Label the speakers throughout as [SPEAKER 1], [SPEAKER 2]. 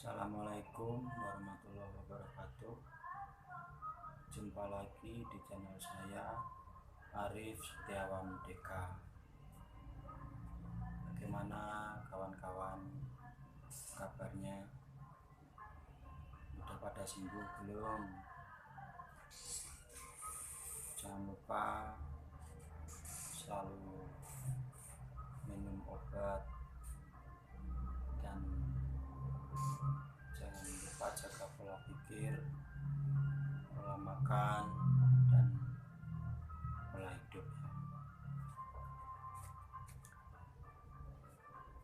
[SPEAKER 1] Assalamualaikum warahmatullahi wabarakatuh. Jumpa lagi di channel saya, Arif Setiawan Deka. Bagaimana kawan-kawan kabarnya? Udah pada sembuh belum? Jangan lupa selalu minum obat dan jangan lupa jaga pola pikir, pola makan, dan pola hidup.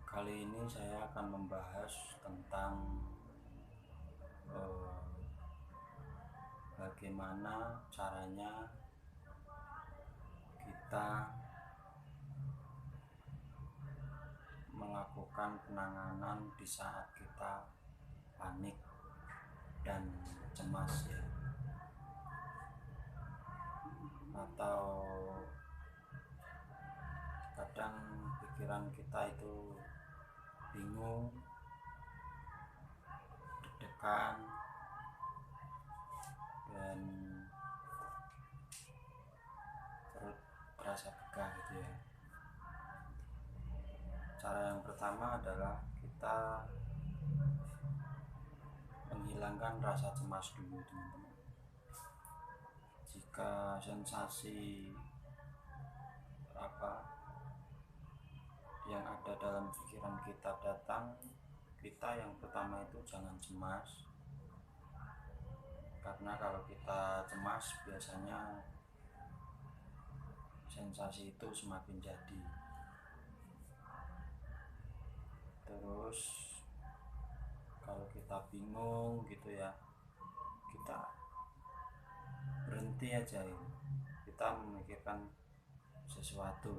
[SPEAKER 1] Kali ini saya akan membahas tentang bagaimana caranya kita melakukan penanganan di saat kita panik dan cemas ya, atau kadang pikiran kita itu bingung, deg-degan, dan perut terasa begah gitu ya. Cara yang pertama adalah kita menghilangkan rasa cemas dulu, teman-teman. Jika sensasi yang ada dalam pikiran kita datang, kita yang pertama itu jangan cemas, karena kalau kita cemas biasanya sensasi itu semakin jadi. Terus kalau kita bingung gitu ya, kita berhenti aja ini. Kita memikirkan sesuatu,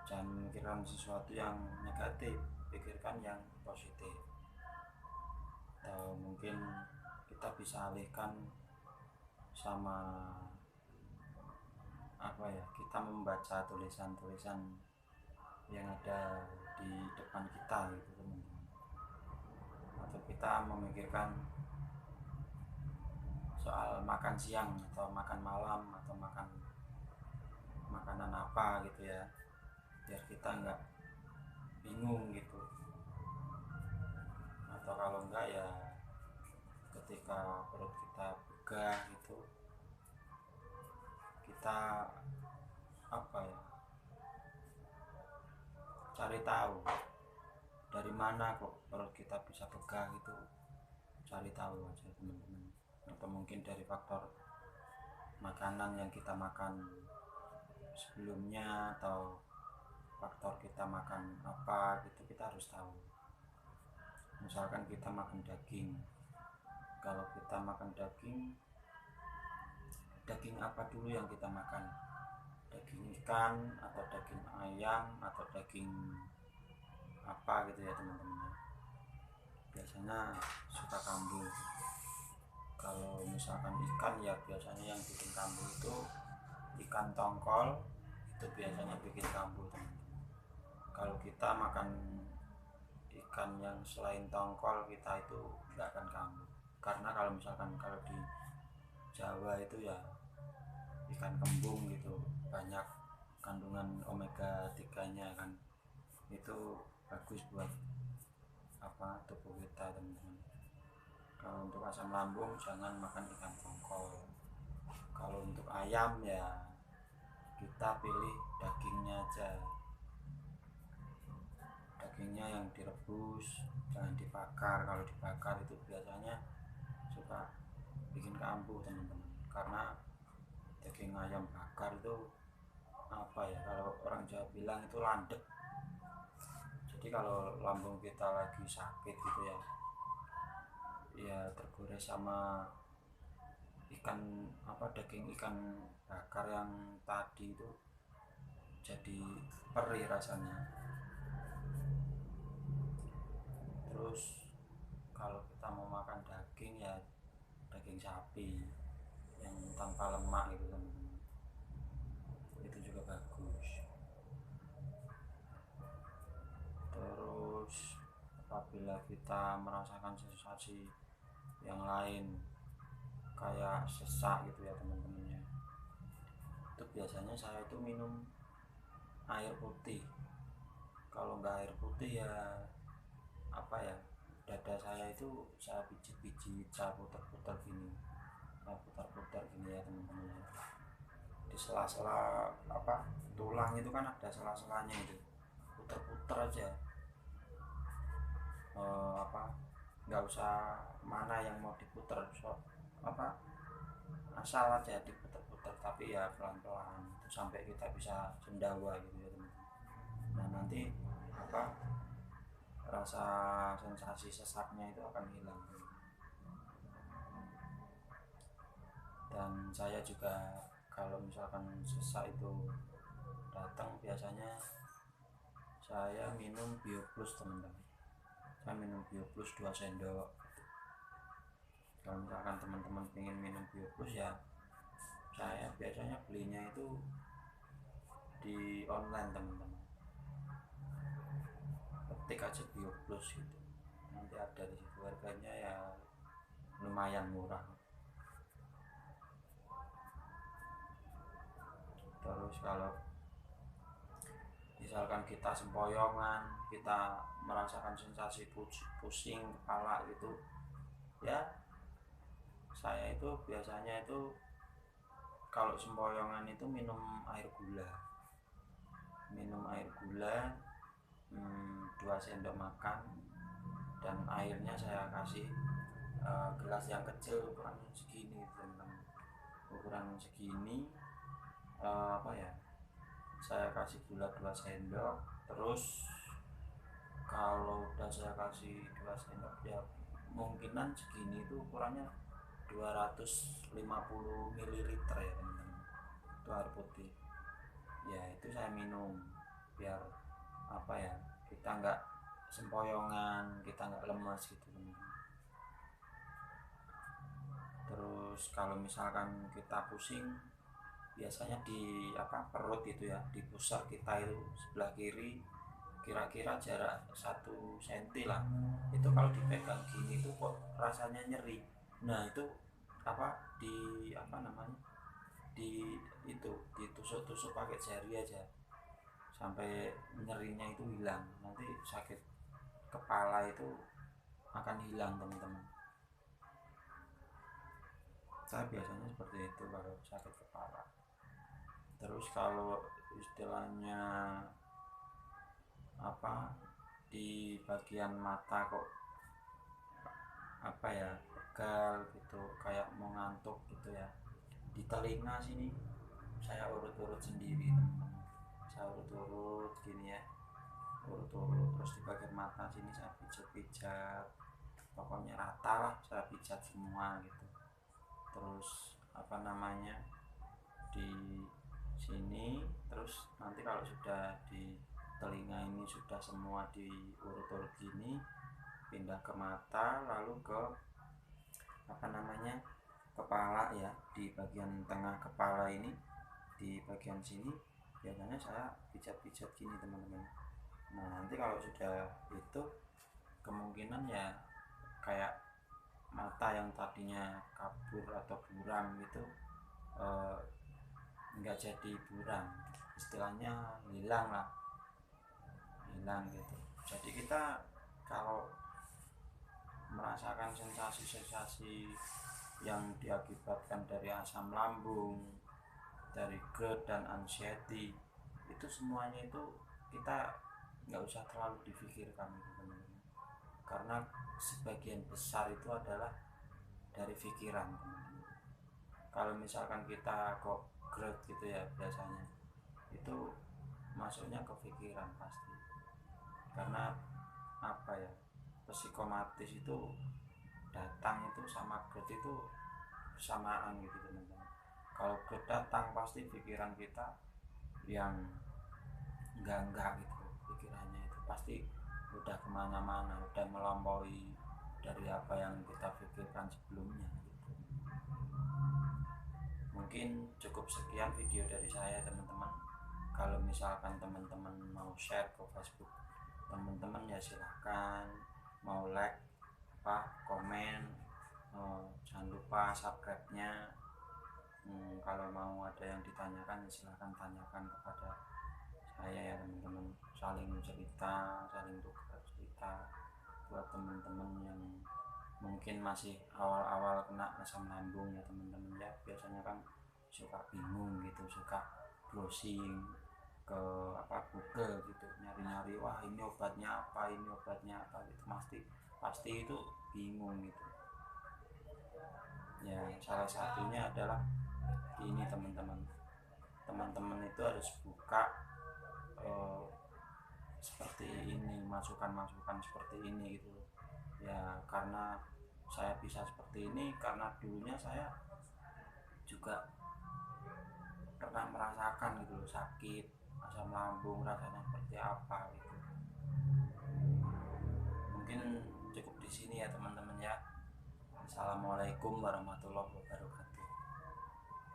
[SPEAKER 1] jangan memikirkan sesuatu yang negatif, pikirkan yang positif. Atau mungkin kita bisa alihkan sama kita membaca tulisan-tulisan yang ada di depan kita gitu, teman-teman. Atau kita memikirkan soal makan siang atau makan malam atau makan makanan apa gitu ya, biar kita nggak bingung gitu. Atau kalau enggak ya ketika perut kita begah gitu, kita cari tahu dari mana kok perut kita bisa begah gitu, cari tahu aja, teman-teman. Atau mungkin dari faktor makanan yang kita makan sebelumnya, atau faktor kita makan apa gitu, kita harus tahu. Misalkan kita makan daging, kalau kita makan daging apa dulu yang kita makan? Daging ikan atau daging ayam atau daging apa gitu ya, teman-teman. Biasanya suka kambuh. Kalau misalkan ikan ya biasanya yang bikin kambuh itu ikan tongkol, itu biasanya bikin kambuh, teman-teman. Kalau kita makan ikan yang selain tongkol, kita itu nggak akan kambuh. Karena kalau misalkan kalau di Jawa itu ya ikan kembung gitu, banyak kandungan omega 3 nya kan, itu bagus buat tubuh kita, teman-teman. Kalau untuk asam lambung jangan makan ikan tongkol. Kalau untuk ayam ya kita pilih dagingnya aja, dagingnya yang direbus, jangan dibakar. Kalau dibakar itu biasanya suka bikin kambuh, teman-teman. Karena daging ayam bakar itu kalau orang Jawa bilang itu landep. Jadi kalau lambung kita lagi sakit gitu ya tergores sama daging ikan bakar yang tadi itu, jadi perih rasanya. Terus kalau kita mau makan daging ya daging sapi yang tanpa lemak gitu, teman-teman, itu juga bagus. Terus apabila kita merasakan sensasi yang lain kayak sesak gitu ya teman-temannya, itu biasanya saya itu minum air putih. Kalau nggak air putih ya apa ya, dada saya itu saya pijit-pijit, saya putar-putar gini, ya teman-teman ya. Di sela-sela apa tulang itu kan ada sela-selanya itu, putar-putar aja, apa nggak usah mana yang mau diputar, apa asal aja diputar-putar, tapi ya pelan-pelan itu sampai kita bisa sendawa gitu ya teman-teman. Nah nanti apa rasa sensasi sesaknya itu akan hilang. Dan saya juga kalau misalkan sesak itu datang, biasanya saya minum Bioplus teman-teman. Saya minum Bioplus 2 sendok. Kalau misalkan teman-teman pengen minum Bioplus ya saya biasanya belinya itu di online teman-teman, ketik aja Bioplus gitu, nanti ada di situ, harganya ya lumayan murah. Terus kalau misalkan kita sempoyongan, kita merasakan sensasi pusing kepala gitu ya, saya itu biasanya itu kalau sempoyongan itu minum air gula, 2 sendok makan, dan airnya saya kasih gelas yang kecil ukuran segini teman-teman, ukuran segini, apa ya, saya kasih gula 2 sendok. Terus kalau udah saya kasih 2 sendok ya kemungkinan segini itu ukurannya 250 ml ya teman-teman, itu air putih ya. Itu saya minum biar apa ya, kita nggak sempoyongan, kita nggak lemas gitu teman-teman. Terus kalau misalkan kita pusing, biasanya di apa perut itu ya, di pusar kita itu sebelah kiri, kira-kira jarak 1 cm lah, itu kalau dipegang gini itu kok rasanya nyeri. Nah itu apa di apa namanya, di itu ditusuk-tusuk pakai jari aja sampai nyerinya itu hilang, nanti sakit kepala itu akan hilang teman-teman. Saya biasanya seperti itu kalau sakit kepala. Terus kalau istilahnya apa di bagian mata kok apa ya, pegal gitu, kayak mau ngantuk gitu ya, di telinga sini saya urut-urut sendiri teman-teman, saya urut-urut gini ya, urut-urut. Terus di bagian mata sini saya pijat-pijat, pokoknya rata lah saya pijat semua gitu. Terus apa namanya di sini, terus nanti kalau sudah di telinga ini sudah semua diurut-urut gini, pindah ke mata, lalu ke apa namanya kepala ya, di bagian tengah kepala ini, di bagian sini biasanya saya pijat-pijat gini teman-teman. Nah nanti kalau sudah itu kemungkinan ya kayak mata yang tadinya kabur atau buram gitu, nggak jadi buram, istilahnya hilang lah, hilang gitu. Jadi kita kalau merasakan sensasi-sensasi yang diakibatkan dari asam lambung, dari GERD dan anxiety, itu semuanya itu kita nggak usah terlalu difikirkan gitu teman-teman, karena sebagian besar itu adalah dari pikiran teman-teman. Kalau misalkan kita kok GERD gitu ya, biasanya itu masuknya ke pikiran pasti, karena apa ya, psikomatis itu datang itu sama GERD itu bersamaan gitu teman-teman. Kalau GERD datang pasti pikiran kita yang enggak gitu, pikirannya itu pasti udah kemana-mana, udah melampaui dari apa yang kita pikirkan sebelumnya gitu. Mungkin cukup sekian video dari saya teman-teman. Kalau misalkan teman-teman mau share ke Facebook teman-teman ya silahkan, mau like, komen, jangan lupa subscribe-nya. Kalau mau ada yang ditanyakan silahkan tanyakan kepada saya ya teman-teman. Saling cerita, saling tukar cerita buat teman-teman yang mungkin masih awal-awal kena asam lambung ya teman-teman ya. Biasanya kan suka bingung gitu, suka browsing ke Google gitu, nyari-nyari, wah ini obatnya apa gitu, pasti itu bingung gitu ya. Salah satunya adalah ini teman-teman itu harus buka seperti ini, masukan-masukan seperti ini gitu ya. Karena saya bisa seperti ini karena dulunya saya juga pernah merasakan gitu loh, sakit asam lambung rasanya seperti apa gitu. Mungkin cukup di sini ya teman-teman ya. Assalamualaikum warahmatullahi wabarakatuh.